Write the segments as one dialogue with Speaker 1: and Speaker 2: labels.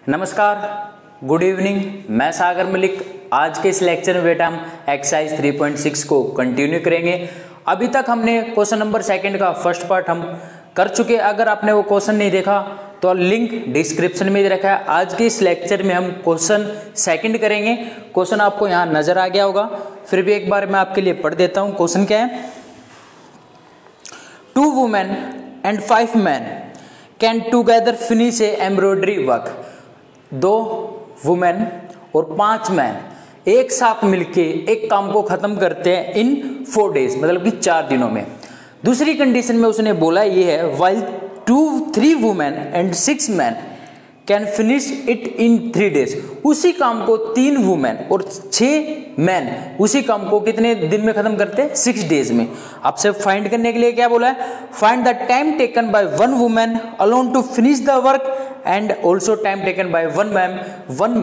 Speaker 1: नमस्कार, good evening. मैं सागर मलिक। आज के इस लेक्चर में बेटा हम एक्सरसाइज 3.6 को कंटिन्यू करेंगे। अभी तक हमने क्वेश्चन नंबर सेकंड का फर्स्ट पार्ट हम कर चुके। अगर आपने वो क्वेश्चन नहीं देखा तो लिंक डिस्क्रिप्शन में दे रखा है। आज के इस लेक्चर में हम क्वेश्चन सेकंड करेंगे। क्वेश्चन आपको यहाँ नजर आ गया होगा, फिर भी एक बार मैं आपके लिए पढ़ देता हूँ। क्वेश्चन क्या है? 2 women and 5 men can together finish a embroidery work। 2 women और 5 मैन एक साथ मिलके एक काम को खत्म करते हैं इन 4 days, मतलब कि 4 दिनों में। दूसरी कंडीशन में उसने बोला ये है, while 3 women and 6 men can finish it in 3 days। उसी काम को 3 वुमेन और 6 मैन उसी काम को कितने दिन में खत्म करते हैं? 6 days में। आपसे फाइंड करने के लिए क्या बोला है? Find the time taken by 1 women alone to finish the work and also time taken by 1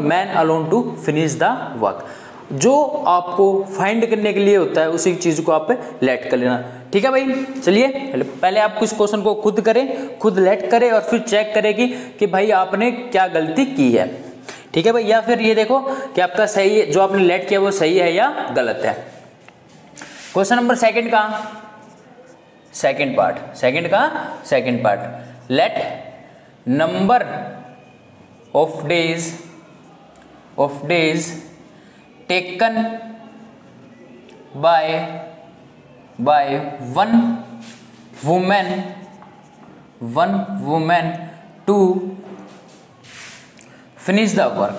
Speaker 1: man alone to finish the work. जो आपको फाइंड करने के लिए होता है उसी चीज को आप लेट कर लेना। ठीक है भाई, चलिए पहले आप कुछ क्वेश्चन को खुद करें, खुद लेट करें और फिर चेक करें कि भाई आपने क्या गलती की है। ठीक है भाई, या फिर ये देखो कि आपका सही है, जो आपने लेट किया वो सही है या गलत है। क्वेश्चन नंबर सेकंड का second part, late number of days taken by 1 woman to finish the work।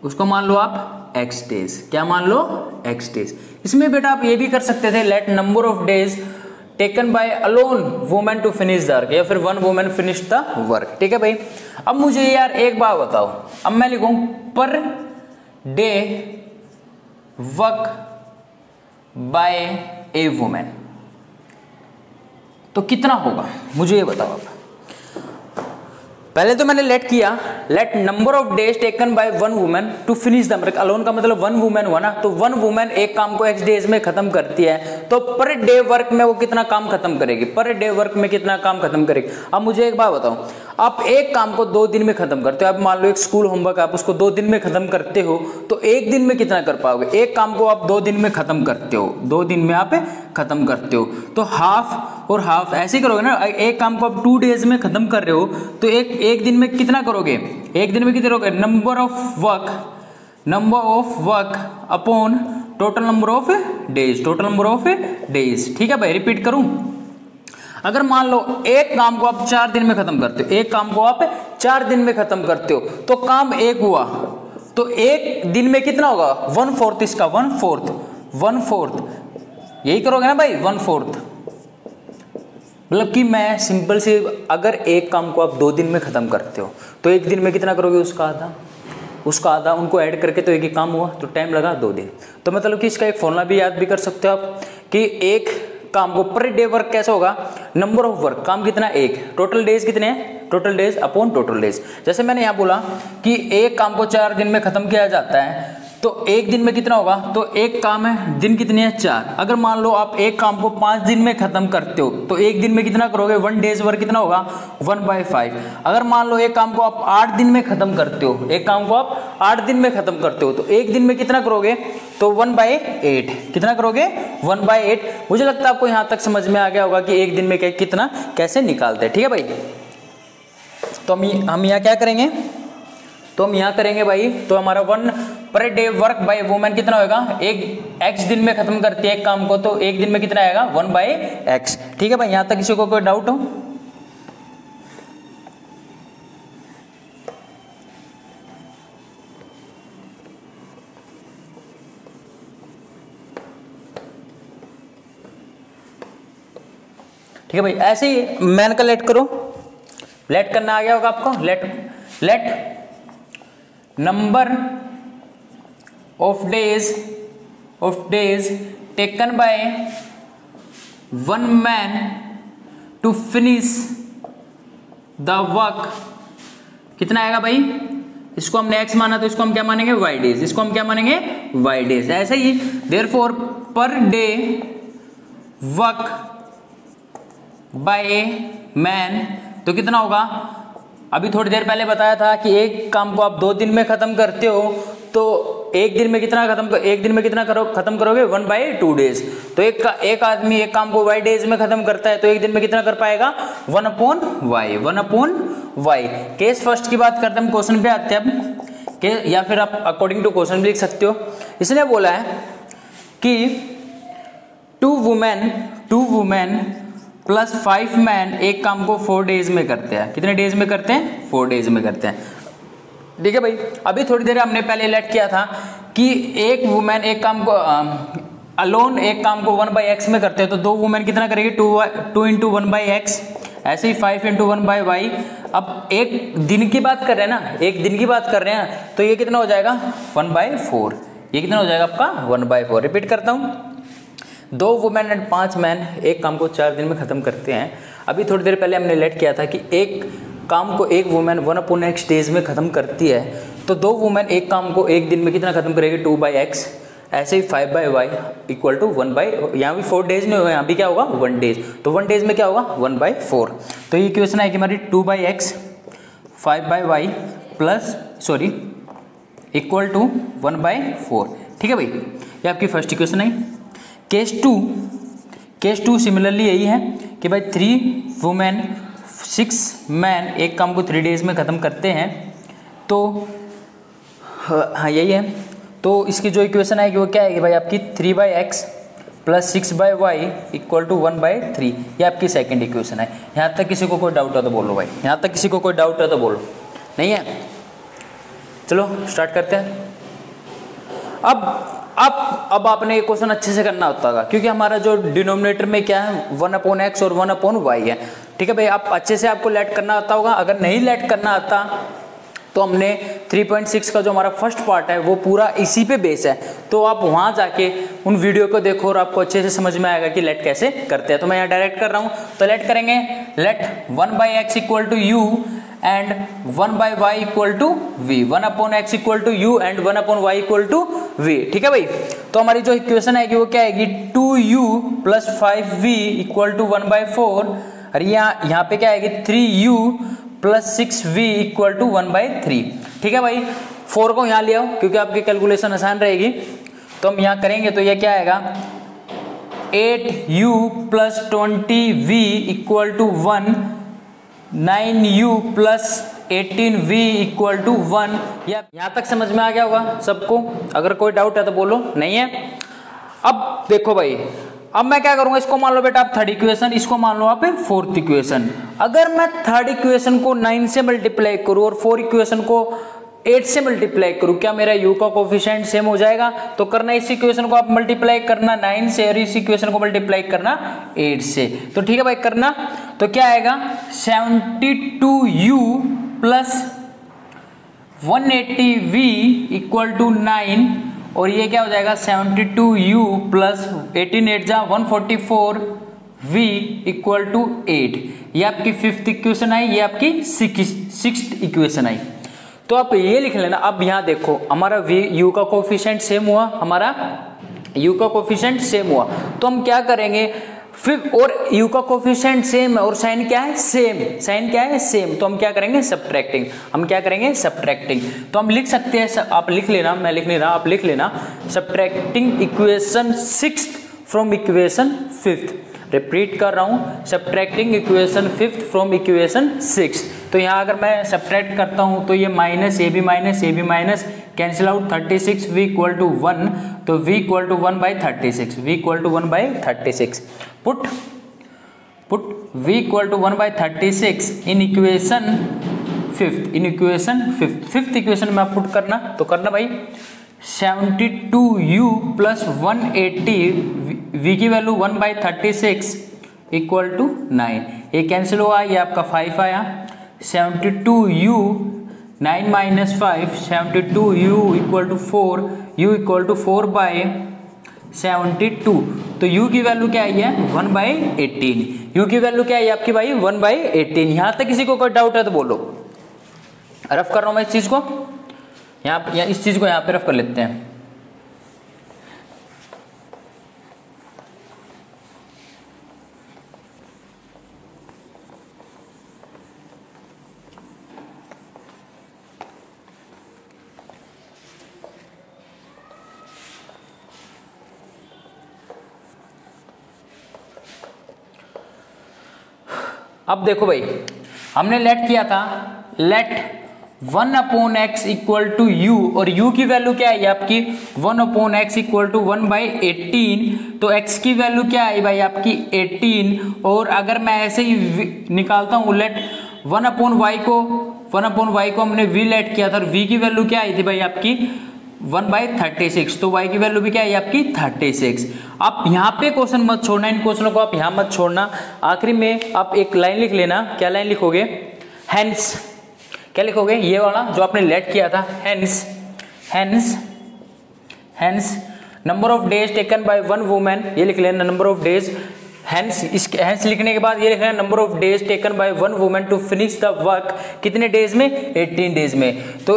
Speaker 1: उसको मान लो आप x days। क्या मान लो? x days। इसमें बेटा आप ये भी कर सकते थे, let number of days taken by alone women to finish the work, या फिर 1 वुमेन फिनिश द वर्क। ठीक है भाई, अब मुझे यार एक बात बताओ, अब मैं लिखूं पर डे वर्क बाय ए वुमेन, तो कितना होगा मुझे ये बताओ। आप पहले तो मैंने लेट किया, let number of days taken by 1 women to finish the work. Alone का मतलब 1 वुमेन हुआ ना, तो 1 वुमेन एक काम को x डेज में खत्म करती है, तो पर डे वर्क में वो कितना काम खत्म करेगी? पर डे वर्क में कितना काम खत्म करेगी? अब मुझे एक बात बताओ, आप एक काम को 2 दिन में खत्म करते हो। आप मान लो एक स्कूल होमवर्क आप उसको 2 दिन में खत्म करते हो, तो एक दिन में कितना कर पाओगे? एक काम को आप 2 दिन में खत्म करते हो, 2 दिन में आप खत्म करते हो, तो हाफ और हाफ ऐसे ही करोगे ना। एक काम को आप 2 डेज में खत्म कर रहे हो, तो एक दिन में कितना करोगे? एक दिन में कितना करोगे? Number of work upon total number of days. ठीक है भाई, रिपीट करूं? अगर मान लो एक काम को आप 4 दिन में खत्म करते हो, एक काम को आप 4 दिन में खत्म करते हो, तो काम एक हुआ, तो एक दिन में कितना होगा? 1/4 इसका, 1/4 यही करोगे ना भाई, 1/4। मतलब कि मैं सिंपल से, अगर एक काम को आप 2 दिन में खत्म करते हो, तो एक दिन में कितना करोगे? उसका आधा उनको ऐड करके तो एक ही काम हुआ, तो टाइम लगा 2 दिन। तो मतलब कि इसका एक फॉर्मूला भी याद भी कर सकते हो आप कि एक काम को पर डे वर्क कैसा होगा? नंबर ऑफ वर्क, काम कितना? एक, टोटल डेज कितने हैं? Total days upon total days. जैसे मैंने यहाँ बोला कि एक काम को 4 दिन में खत्म किया जाता है, तो एक दिन में कितना होगा? तो एक काम है, दिन कितने हैं? 4। अगर मान लो आप एक काम को 5 दिन में खत्म करते हो, तो एक दिन में कितना करोगे? 1 डेज वर्क कितना होगा? 1/5। अगर मान लो एक काम को आप 8 दिन में खत्म करते हो, एक काम को आप 8 दिन में खत्म करते हो, तो एक दिन में कितना करोगे? तो 1/8। कितना करोगे? 1/8। मुझे लगता है आपको यहां तक समझ में आ गया होगा कि एक दिन में कितना कैसे निकालते हैं। ठीक है भाई, तो हम यहाँ क्या करेंगे? तो हम यहाँ करेंगे भाई, तो हमारा 1 पर डे वर्क बाय वुमेन कितना होगा? एक x दिन में खत्म करती है एक काम को, तो एक दिन में कितना आएगा? 1/x। ठीक है भाई, यहां तक किसी को कोई डाउट हो? ठीक है भाई, ऐसे ही मैन का लेट करो। लेट करना आ गया होगा आपको। Let number of days taken by 1 man to finish the work कितना आएगा भाई? इसको हमने x माना तो इसको हम क्या मानेंगे? y days. इसको हम क्या मानेंगे? y days. ऐसा ही therefore per day work by man, तो कितना होगा? अभी थोड़ी देर पहले बताया था कि एक काम को आप 2 दिन में खत्म करते हो तो एक दिन में कितना खत्म करोगे? 1/2 डेज। तो एक आदमी एक काम को y डेज में खत्म करता है तो एक दिन में कितना कर पाएगा? 1/y। केस फर्स्ट की बात करते हैं, हम क्वेश्चन पे आते हैं अब, या फिर आप अकॉर्डिंग टू क्वेश्चन भी लिख सकते हो। इसने बोला है कि 2 वुमेन प्लस 5 मैन एक काम को 4 डेज में करते हैं। कितने डेज में करते हैं? 4 डेज में करते हैं। ठीक है भाई, अभी थोड़ी देर हमने पहले लेट किया था कि एक वुमेन एक काम को अलोन एक काम को 1/x में करते हैं तो 2 वुमेन कितना करेगी? 2 इंटू 1/x, ऐसे ही 5 इंटू 1/y। अब एक दिन की बात कर रहे हैं ना, एक दिन की बात कर रहे हैं तो ये कितना हो जाएगा? 1/4। ये कितना हो जाएगा आपका? 1/4। रिपीट करता हूँ, 2 वुमेन एंड 5 मैन एक काम को 4 दिन में खत्म करते हैं। अभी थोड़ी देर पहले हमने लेट किया था कि एक काम को एक वुमेन 1/x डेज में खत्म करती है तो 2 वुमेन एक काम को एक दिन में कितना खत्म करेगी? 2/x, ऐसे ही 5/y इक्वल टू 1/, यहाँ भी 4 डेज नहीं होगा, यहाँ भी क्या होगा? 1 डेज। तो 1 डेज में क्या होगा? 1/4। तो ये इक्वेशन है कि हमारी 2/x 5/y plus equal to 1/4। ठीक है भाई, ये आपकी फर्स्ट इक्वेशन है। केस टू सिमिलरली यही है कि भाई 3 वुमेन 6 मैन एक काम को 3 डेज में ख़त्म करते हैं तो हाँ यही है। तो इसकी जो इक्वेशन आएगी वो क्या आएगी भाई? आपकी 3/x plus 6/y equal to 1/3। ये आपकी सेकंड इक्वेशन है। यहाँ तक किसी को कोई डाउट है तो बोलो भाई, यहाँ तक किसी को कोई डाउट है तो बोलो। नहीं है? चलो स्टार्ट करते हैं। अब आपने ये क्वेश्चन अच्छे से करना होता है क्योंकि हमारा जो डिनोमिनेटर में क्या है? 1/x और 1/y है। ठीक है भाई, आप अच्छे से आपको लेट करना आता होगा। अगर नहीं लेट करना आता तो हमने 3.6 का जो हमारा फर्स्ट पार्ट है वो पूरा इसी पे बेस है, तो आप वहाँ जाके उन वीडियो को देखो और आपको अच्छे से समझ में आएगा कि लेट कैसे करते हैं। तो मैं यहाँ डायरेक्ट कर रहा हूँ, तो लेट करेंगे। Let 1/x equal to u and 1/y equal to v, 1/x equal to u and 1/y equal to v। ठीक है भाई, तो हमारी जो इक्वेशन आएगी वो क्या आएगी? 2u plus 5v equal to 1/4 और यहाँ पे क्या आएगी? 3u plus 6v equal to 1/3। ठीक है भाई, 4 को यहाँ ले आओ क्योंकि आपकी कैलकुलेशन आसान रहेगी। तो हम यहाँ करेंगे तो ये क्या आएगा? 8u plus 20v equal to 1, 9u plus 18v equal to 1। यहाँ तक समझ में आ गया होगा सबको? अगर कोई डाउट है तो बोलो। नहीं है? अब देखो भाई, अब मैं क्या करूंगा, इसको मान लो बेटा आप 3rd इक्वेशन, इसको मान लो आप 4th इक्वेशन। अगर मैं 3rd इक्वेशन को 9 से मल्टीप्लाई करूं और 4 इक्वेशन को 8 से मल्टीप्लाई करूं, क्या मेरा u का कोफिशिएंट सेम हो जाएगा? तो करना इस इक्वेशन को आप मल्टीप्लाई करना 9 से और इस इक्वेशन को मल्टीप्लाई करना 8 से। तो ठीक है भाई, करना तो क्या आएगा? 72u plus 180v equal to 9 और ये क्या हो जाएगा? 72u प्लस 18 8 जा 144v इक्वल टू 8। ये आपकी 5th इक्वेशन आई, ये आपकी 6th इक्वेशन आई। तो आप ये लिख लेना। अब यहाँ देखो, हमारा u का कोफिशिएंट सेम हुआ, हमारा u का कोफिशिएंट सेम हुआ, तो हम क्या करेंगे फिर, और u का कोफिशिएंट सेम है और साइन क्या है? सेम। साइन क्या है? सेम। तो हम क्या करेंगे? सब्ट्रैक्टिंग। हम क्या करेंगे? सब्ट्रैक्टिंग। तो हम लिख सकते हैं, आप लिख लेना, मैं लिख नहीं रहा, आप लिख लेना, subtracting equation 6th from equation 5th। Repeat कर रहा हूं, subtracting equation 5th from equation 6th। तो यहाँ अगर मैं सब्ट्रैक्ट करता हूँ तो ये minus A B minus cancel out 36 v equal to 1, तो v equal to 1/36, v equal to 1/36। Put v equal to 1/36 in equation 5th, in equation 5th equation में आप पुट करना, तो करना भाई 72u प्लस 180 v की वैल्यू 1/36 इक्वल टू 9। ये cancel हुआ, ये आपका 5 आया। 72u 9 minus 5, 72u equal to 4, u equal to 4/72। तो u की वैल्यू क्या आई है? 1/18। u की वैल्यू क्या है आपकी भाई? 1/18। यहाँ तक किसी को कोई डाउट है तो बोलो। रफ कर रहा हूँ मैं इस चीज को, यहाँ इस चीज को यहाँ पे रफ कर लेते हैं। अब देखो भाई, हमने लेट किया था, let 1/x equal to u, और u की वैल्यू क्या है आपकी 1/x इक्वल टू 1/18, तो x की वैल्यू क्या है भाई आपकी 18, और अगर मैं ऐसे ही निकालता हूँ लेट 1/y को हमने v लेट किया था, और v की वैल्यू क्या आई थी भाई आपकी 1/36, तो y की वैल्यू भी क्या है आपकी 36। आप यहाँ पे क्वेश्चन मत छोड़ना, इन क्वेश्चनों को आप यहाँ मत छोड़ना, आखिरी में आप एक लाइन लिख लेना। क्या लाइन लिखोगे, हेंस, क्या लिखोगे ये वाला जो आपने लेट किया था, hence number of days taken by one women, ये लिख लेना नंबर ऑफ डेज, हेंस लिखने के बाद ये लिख लेना number of days taken by one women to finish the work, कितने डेज में 18 डेज में। तो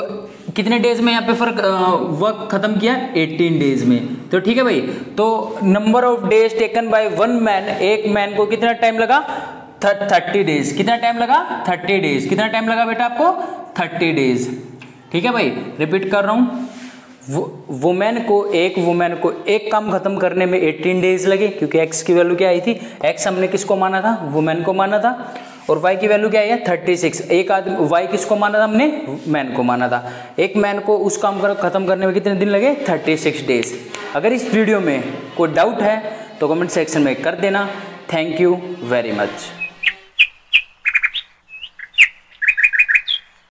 Speaker 1: कितने डेज में यहाँ पे वर्क खत्म किया 18 डेज में, तो ठीक है भाई। तो number of days taken by one man, एक मैन को कितना टाइम लगा 30 डेज, कितना टाइम लगा 30 डेज, कितना टाइम लगा बेटा आपको 30 डेज, ठीक है भाई। रिपीट कर रहा हूं, वुमेन को एक काम खत्म करने में 18 डेज लगे, क्योंकि x की वैल्यू क्या आई थी, x हमने किसको माना था, वुमेन को माना था, और y की वैल्यू क्या है 36। एक आदमी y किसको माना था हमने, मैन को माना था। एक मैन को उस काम खत्म करने में कितने दिन लगे 36 डेज। अगर इस वीडियो में कोई डाउट है तो कमेंट सेक्शन में कर देना। Thank you very much.